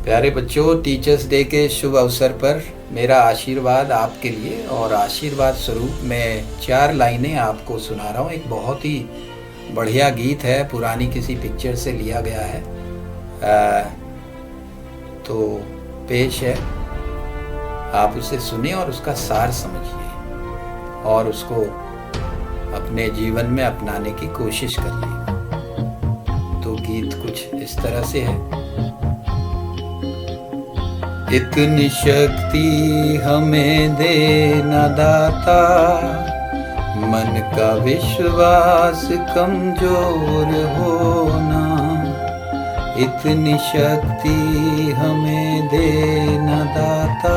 प्यारे बच्चों, teachers day के शुभ अवसर पर मेरा आशीर्वाद आपके लिए, और आशीर्वाद स्वरूप मैं 4 लाइनें आपको सुना रहा हूँ। एक बहुत ही बढ़िया गीत है, पुरानी किसी पिक्चर से लिया गया है। तो पेश है, आप उसे सुनिए और उसका सार समझिए और उसको अपने जीवन में अपनाने की कोशिश करिए। तो गीत कुछ इस तरह से है। इतनी शक्ति हमें दे न दाता, मन का विश्वास कमजोर होना। इतनी शक्ति हमें दे न दाता,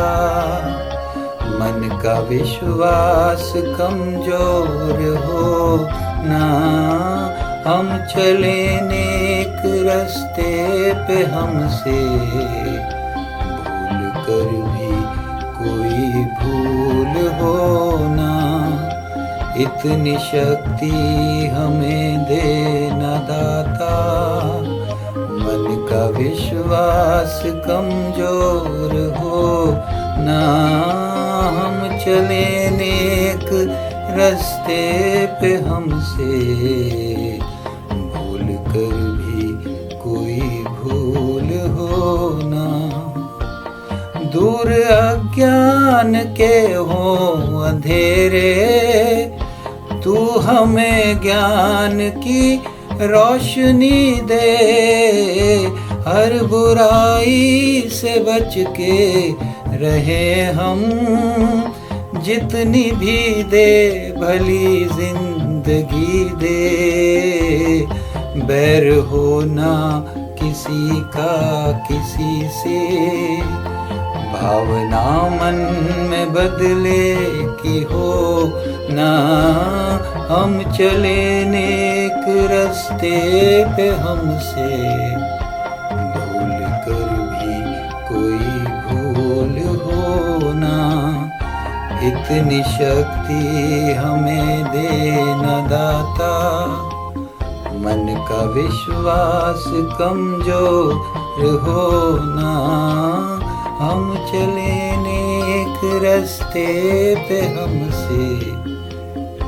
मन का विश्वास कमजोर होना। हम चले नेक रास्ते पे, हमसे कर भी कोई भूल होना। इतनी शक्ति हमें दे न दाता, मन का विश्वास कमजोर होना। हम चले नेक रास्ते पे, हमसे भूल कर भी कोई भूल होना। दूर अज्ञान के हो अंधेरे, तू हमें ज्ञान की रोशनी दे। हर बुराई से बच के रहे हम, जितनी भी दे भली जिंदगी दे। बैर होना किसी का किसी से, भावना मन में बदले की हो ना। हम चले नेक रास्ते पे, हमसे भूल कर भी कोई भूल होना। इतनी शक्ति हमें दे न दाता, मन का विश्वास कमजोर होना। हम चले नेक रास्ते पे, हमसे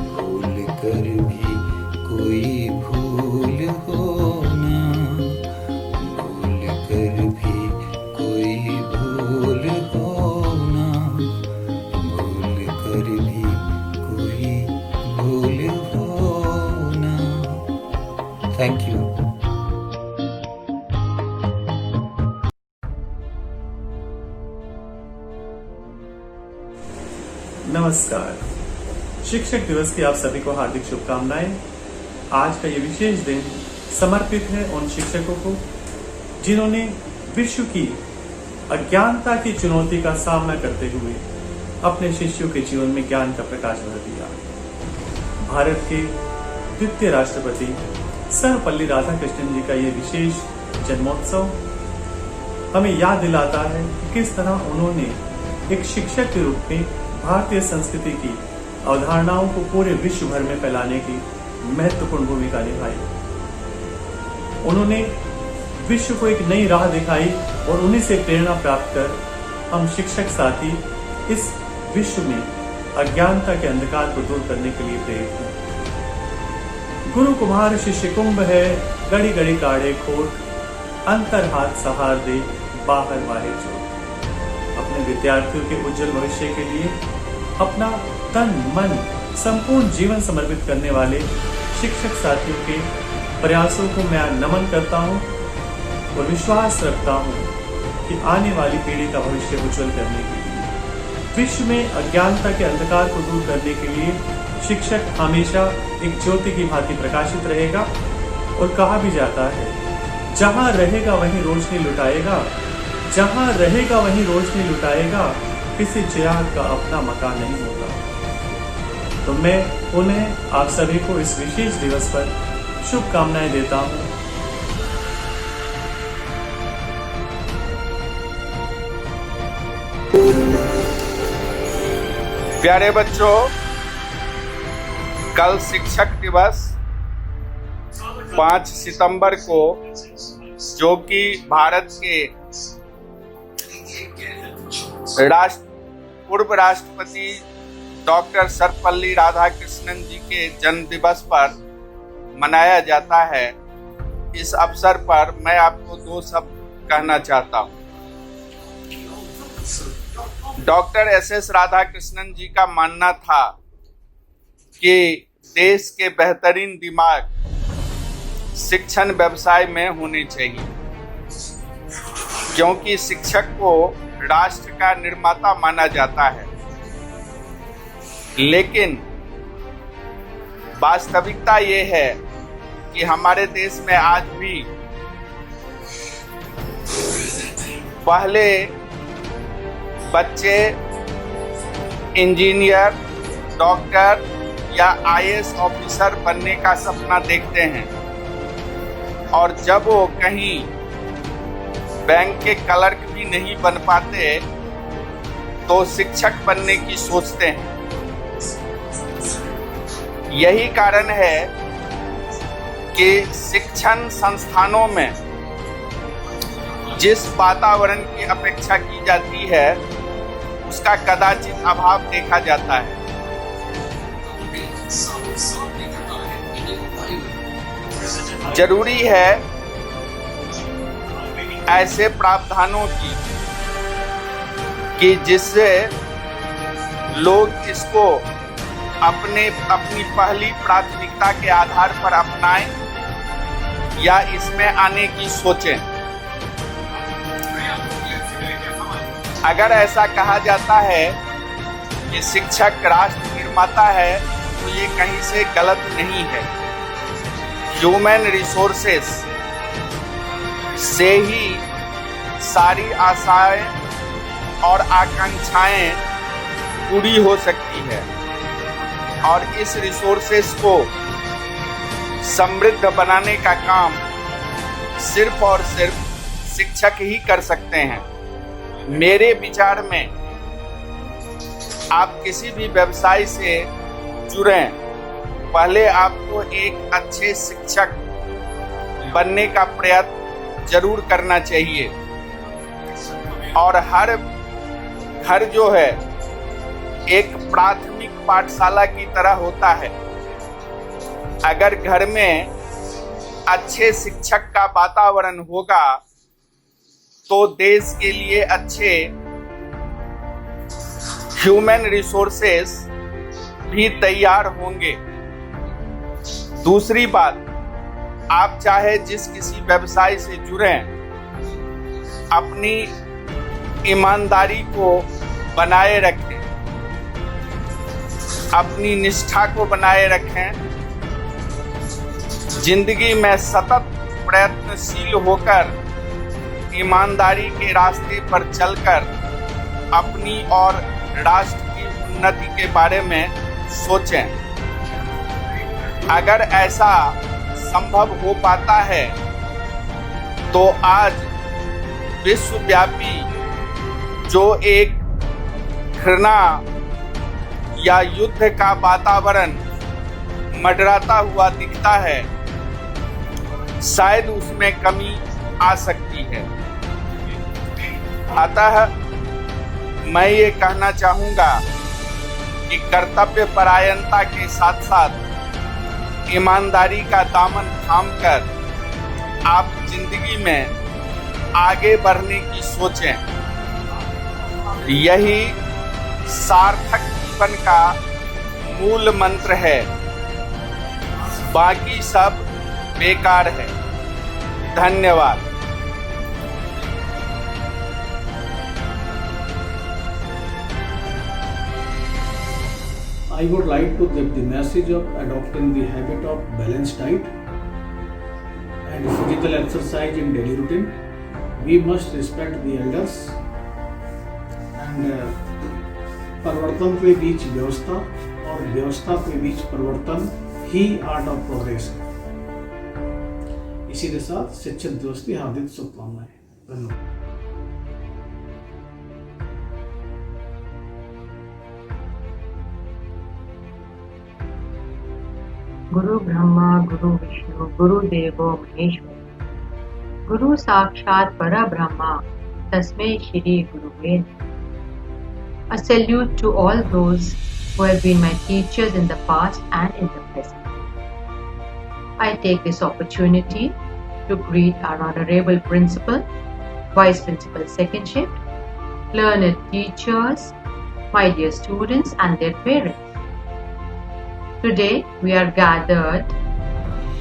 भूल कर भी कोई भूल होना। भूल कर भी कोई भूल होना। भूल कर भी कोई भूल होना। Thank you. नमस्कार। शिक्षक दिवस की आप सभी को हार्दिक शुभकामनाएं। आज का ये विशेष दिन समर्पित है उन शिक्षकों को जिन्होंने विश्व की अज्ञानता की चुनौती का सामना करते हुए अपने शिष्यों के जीवन में ज्ञान का प्रकाश भर दिया। भारत के द्वितीय राष्ट्रपति सर्वपल्ली राधाकृष्णन जी का ये विशेष जन्मोत्सव हमें याद दिलाता है कि किस तरह उन्होंने एक शिक्षक के रूप में भारतीय संस्कृति की अवधारणाओं को पूरे विश्व भर में फैलाने की महत्वपूर्ण भूमिका निभाई। उन्होंने विश्व को एक नई राह दिखाई और उन्हीं से प्रेरणा प्राप्त कर हम शिक्षक साथी इस विश्व में अज्ञानता के अंधकार को दूर करने के लिए प्रेरित हैं। गुरु कुम्हार शिष्य कुंभ है, गड़ी गड़ी काढ़े खोट, अंतर हाथ सहार दे, बाहर वाहे चोट। अपने विद्यार्थियों के उज्जवल भविष्य के लिए अपना तन मन संपूर्ण जीवन समर्पित करने वाले शिक्षक साथियों के प्रयासों को मैं नमन करता हूं और विश्वास रखता हूं कि आने वाली पीढ़ी का भविष्य उज्जवल करने के लिए, विश्व में अज्ञानता के अंधकार को दूर करने के लिए शिक्षक हमेशा एक ज्योति की भांति प्रकाशित रहेगा। और कहा भी जाता है जहां रहेगा वहीं रोशनी लुटाएगा, जहां रहेगा वहीं रोशनी लुटाएगा, किसी चिराग का अपना मकान नहीं होता। तो मैं उन्हें आप सभी को इस विशेष दिवस पर शुभकामनाएं देता हूं। प्यारे बच्चों, कल शिक्षक दिवस 5 सितंबर को, जो कि भारत के पूर्व राष्ट्रपति डॉक्टर सर्वपल्ली राधाकृष्णन जी के जन्म दिवस पर मनाया जाता है, इस अवसर पर मैं आपको 2 शब्द कहना चाहता हूँ। डॉक्टर एस राधाकृष्णन जी का मानना था कि देश के बेहतरीन दिमाग शिक्षण व्यवसाय में होने चाहिए, क्योंकि शिक्षक को राष्ट्र का निर्माता माना जाता है। लेकिन वास्तविकता ये है कि हमारे देश में आज भी पहले बच्चे इंजीनियर, डॉक्टर या आईएएस ऑफिसर बनने का सपना देखते हैं, और जब वो कहीं बैंक के क्लर्क भी नहीं बन पाते तो शिक्षक बनने की सोचते हैं। यही कारण है कि शिक्षण संस्थानों में जिस वातावरण की अपेक्षा की जाती है उसका कदाचित अभाव देखा जाता है। जरूरी है ऐसे प्रावधानों की कि जिससे लोग इसको अपनी पहली प्राथमिकता के आधार पर अपनाएं या इसमें आने की सोचें। अगर ऐसा कहा जाता है कि शिक्षक राष्ट्र निर्माता है तो ये कहीं से गलत नहीं है। ह्यूमन रिसोर्सेस से ही सारी आशाएं और आकांक्षाएं पूरी हो सकती है, और इस रिसोर्सेस को समृद्ध बनाने का काम सिर्फ और सिर्फ शिक्षक ही कर सकते हैं। मेरे विचार में आप किसी भी व्यवसाय से जुड़ें, पहले आपको एक अच्छे शिक्षक बनने का प्रयत्न जरूर करना चाहिए। और हर घर जो है एक प्राथमिक पाठशाला की तरह होता है। अगर घर में अच्छे शिक्षक का वातावरण होगा तो देश के लिए अच्छे ह्यूमन रिसोर्सेस भी तैयार होंगे। दूसरी बात, आप चाहे जिस किसी व्यवसाय से जुड़ें, अपनी ईमानदारी को बनाए रखें, अपनी निष्ठा को बनाए रखें, जिंदगी में सतत प्रयत्नशील होकर ईमानदारी के रास्ते पर चलकर अपनी और राष्ट्र की उन्नति के बारे में सोचें। अगर ऐसा संभव हो पाता है तो आज विश्वव्यापी जो एक घृणा या युद्ध का वातावरण मंडराता हुआ दिखता है, शायद उसमें कमी आ सकती है। अतः मैं ये कहना चाहूँगा कि कर्तव्य परायणता के साथ साथ ईमानदारी का दामन थामकर आप जिंदगी में आगे बढ़ने की सोचें। यही सार्थक जीवन का मूल मंत्र है, बाकी सब बेकार है। धन्यवाद। I would like to give the message of adopting the habit of balanced diet and and physical exercise in daily routine. We must respect the elders. And परिवर्तन के बीच व्यवस्था और व्यवस्था के बीच परिवर्तन ही आर्ट ऑफ प्रोग्रेस है। इसी के साथ शिक्षक दिवस की हार्दिक शुभकामनाएं। धन्यवाद। गुरु ब्रह्मा गुरु विष्णु गुरु देवो महेश्वर गुरु साक्षात परब्रह्मा तस्मै श्री गुरुवे नमः। A salute to all those who have been my teachers in the past and in the present. I take this opportunity to greet our Honorable Principal, Vice Principal Second Shift, learned teachers, my dear students and their parents. Today we are gathered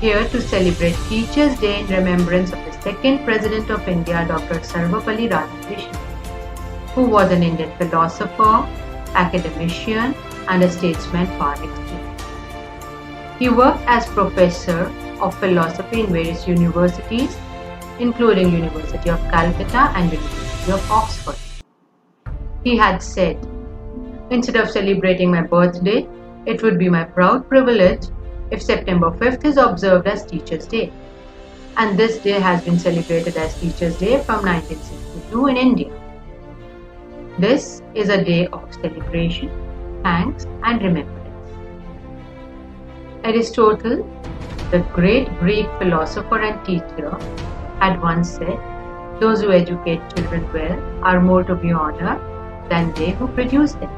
here to celebrate Teachers' Day in remembrance of the second President of India, Dr. Sarvepalli Radhakrishnan, who was an Indian philosopher, academician and a statesman par excellence. He worked as professor of philosophy in various universities, including University of Calcutta and University of Oxford. He had said, "Instead of celebrating my birthday, it would be my proud privilege if September 5th is observed as Teachers' Day." And this day has been celebrated as Teachers' Day from 1962 in India. This is a day of celebration, thanks and remembrance. Aristotle, the great Greek philosopher and teacher, had once said, "Those who educate children well are more to be honored than they who produce them.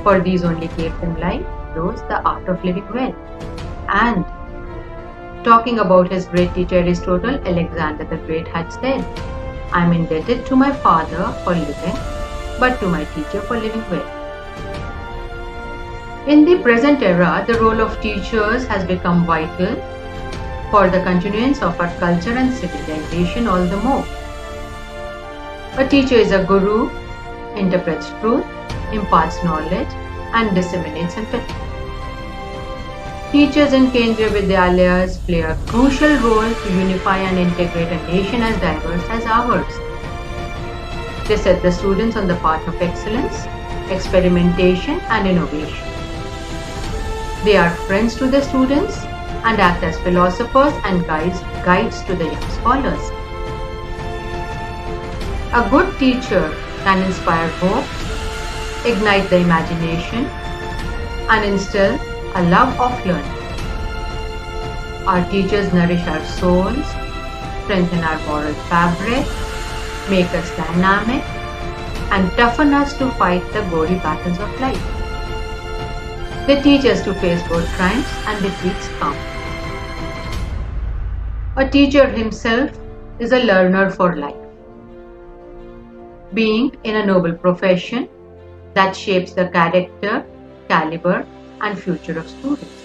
For these only gave them life, those the art of living well." And talking about his great teacher Aristotle, Alexander the Great had said, "I am indebted to my father for living, but to my teacher for living well." In the present era, the role of teachers has become vital for the continuance of our culture and civilization all the more. A teacher is a guru, interprets truth, imparts knowledge and disseminates empathy. Teachers in Kendriya Vidyalayas play a crucial role to unify and integrate a nation as diverse as ours. They set the students on the path of excellence, experimentation and innovation. They are friends to the students and act as philosophers and guides to the young scholars. A good teacher can inspire hope, ignite the imagination, and instill a love of learning. Our teachers nourish our souls, strengthen our moral fabric, make us dynamic, and toughen us to fight the gory battles of life. They teach us to face both triumphs and defeats calmly. A teacher himself is a learner for life, being in a noble profession that shapes the character, caliber, and future of students.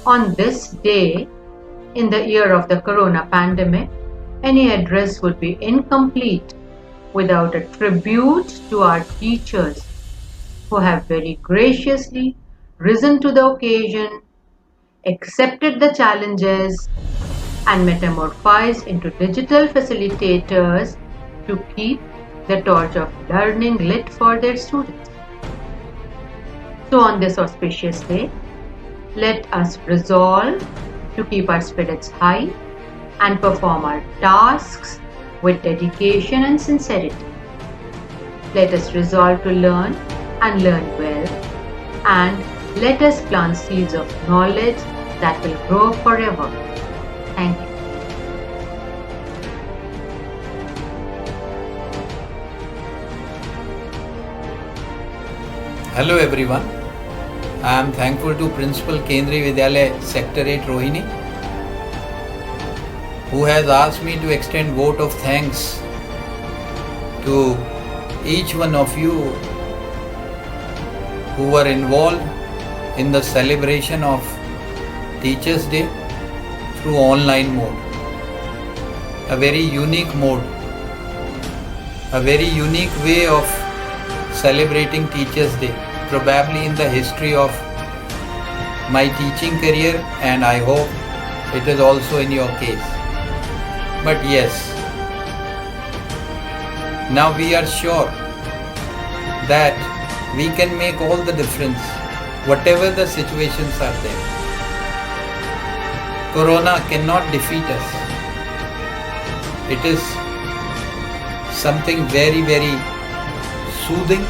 On this day, in the year of the corona pandemic, any address would be incomplete without a tribute to our teachers who have very graciously risen to the occasion, accepted the challenges, and metamorphosed into digital facilitators to keep the torch of learning lit for their students. So on this auspicious day, let us resolve to keep our spirits high and perform our tasks with dedication and sincerity. Let us resolve to learn and learn well, and let us plant seeds of knowledge that will grow forever. Thank you. Hello everyone. I am thankful to Principal Kendriya Vidyalaya Sector 8 Rohini, who has asked me to extend vote of thanks to each one of you who were involved in the celebration of Teachers' Day through online mode. A very unique mode, a very unique way of celebrating Teachers' Day, probably in the history of my teaching career, and I hope it is also in your case. But yes, now we are sure that we can make all the difference, whatever the situations are there. Corona cannot defeat us. It is something very, very soothing.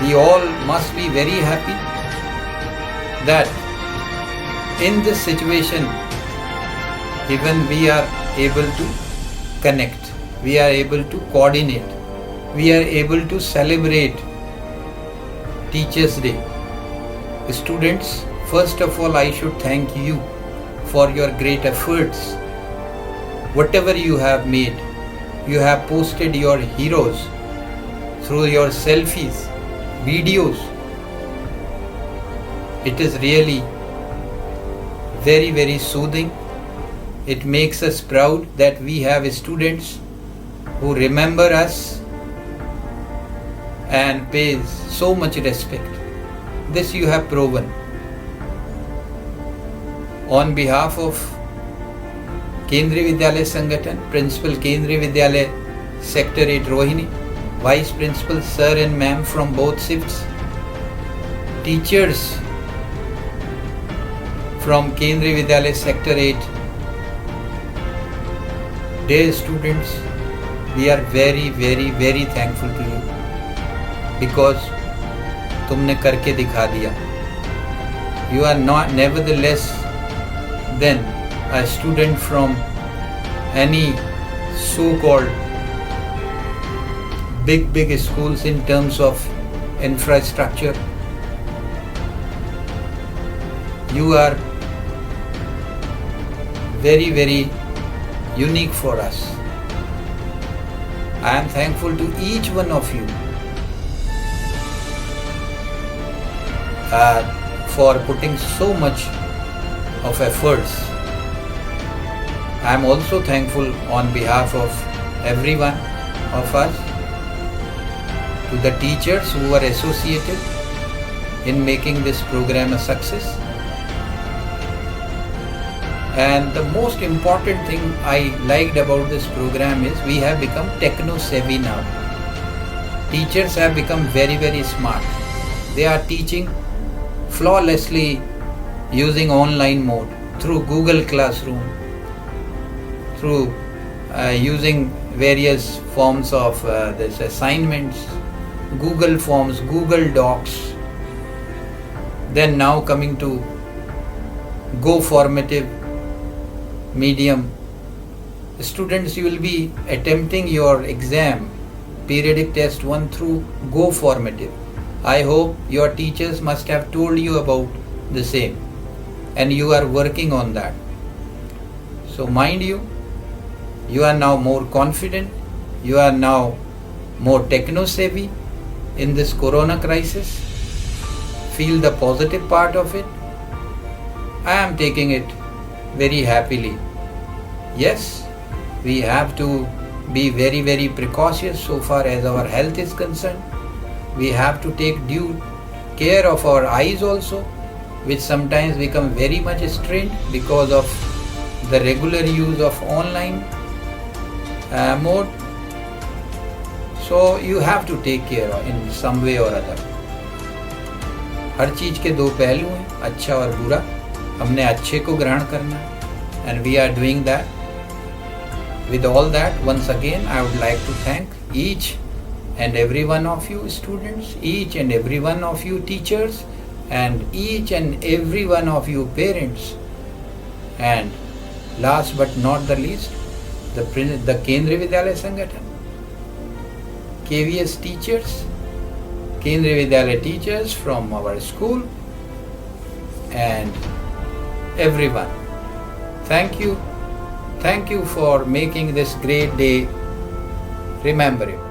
We all must be very happy that in this situation, even we are able to connect, we are able to coordinate, we are able to celebrate Teachers' Day. Students, first of all, I should thank you for your great efforts. Whatever you have made, you have posted your heroes through your selfies, videos. It is really very, very soothing. It makes us proud that we have students who remember us and pays so much respect. This you have proven. On behalf of Kendriya Vidyalaya Sangathan, Principal Kendriya Vidyalaya Sector 8 Rohini, Vice Principal Sir and Ma'am from both shifts, teachers from Kendriya Vidyalaya Sector 8, dear students, we are very, very, very thankful to you because तुमने करके दिखा दिया. You are not nevertheless than a student from any so-called big schools in terms of infrastructure. You are very, very unique for us. I am thankful to each one of you for putting so much of efforts. I am also thankful on behalf of everyone of us to the teachers who are associated in making this program a success. And the most important thing I liked about this program is we have become techno savvy now. Teachers have become very, very smart. They are teaching flawlessly using online mode through Google Classroom, through using various forms of this assignments, Google Forms, Google Docs. Then now coming to Go Formative medium. Students, you will be attempting your exam, periodic test 1 through Go Formative. I hope your teachers must have told you about the same and you are working on that. So mind you are now more confident, you are now more techno savvy in this corona crisis. Feel the positive part of it. I am taking it very happily. Yes, we have to be very, very precautious so far as our health is concerned. We have to take due care of our eyes also, which sometimes become very much strained because of the regular use of online mode. So you have to take care of in some way or other. हर चीज के दो पहलू हैं, अच्छा और बुरा. हमने अच्छे को ग्रहण करना है and we are doing that. With all that, once again I would like to thank each and every one of you students, each and every one of you teachers, and each and every one of you parents, and last but not the least, the Kendriya Vidyalaya Sangathan, KVS teachers, Kendriya Vidyalaya teachers from our school, and everyone. Thank you for making this great day rememberable.